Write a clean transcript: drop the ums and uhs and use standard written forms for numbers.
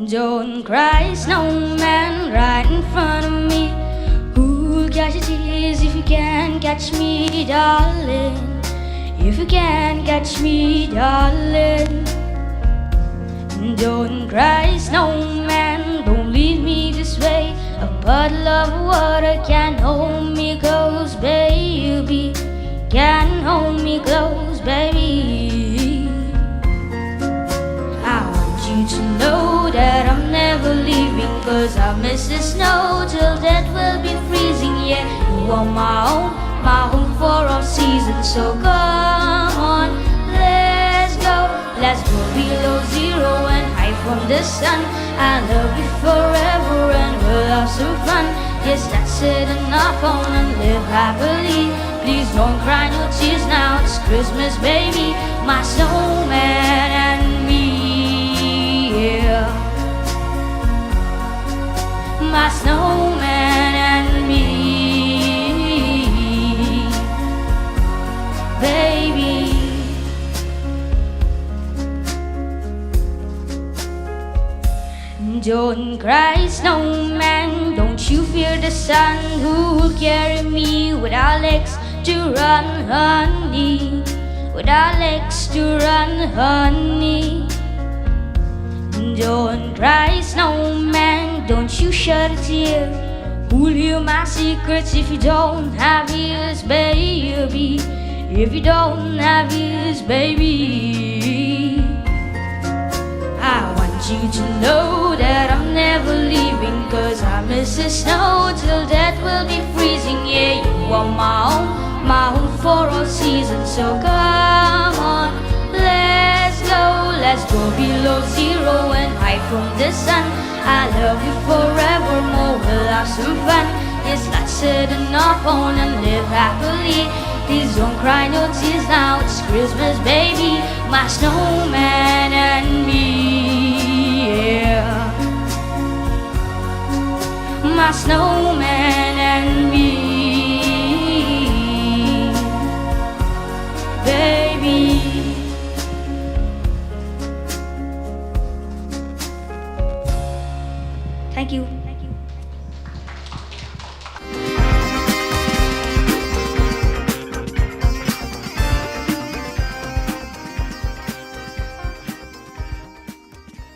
Don't cry, snowman, right in front of me. Who'll catch your tears if you can't catch me, darling? If you can't catch me, darling. Don't cry, snowman, don't leave me this way. A bottle of water can't hold me close, baby. Can't hold me close, baby. I want you to know that I'm never leaving, 'cause I miss the snow till death will be freezing. Yeah, you are my home for all seasons. So come on, let's go below zero and hide from the sun. I love you forever and we'll have some fun. Yes, that's it, enough on and live happily. Please don't cry no tears now, it's Christmas, baby. My snowman and me, yeah. My snowman and me, baby. Don't cry, snowman, don't you fear the sun. Who'll carry me without legs to run, honey? Without legs to run, honey. Don't cry, snowman, don't you shed a tear. Who'll hear my secrets if you don't have ears, baby? If you don't have ears, baby. I want you to know that I'm never leaving, 'cause I miss the snow till death will be freezing. Yeah, you are my home for all seasons. So come on, let's go below zero and hide from the sun. I love you forevermore, we'll have some fun. Yes, let's sit enough on and live happily. Please don't cry no tears now, it's Christmas, baby. My snowman and me, yeah. My snowman and me, baby. Thank you.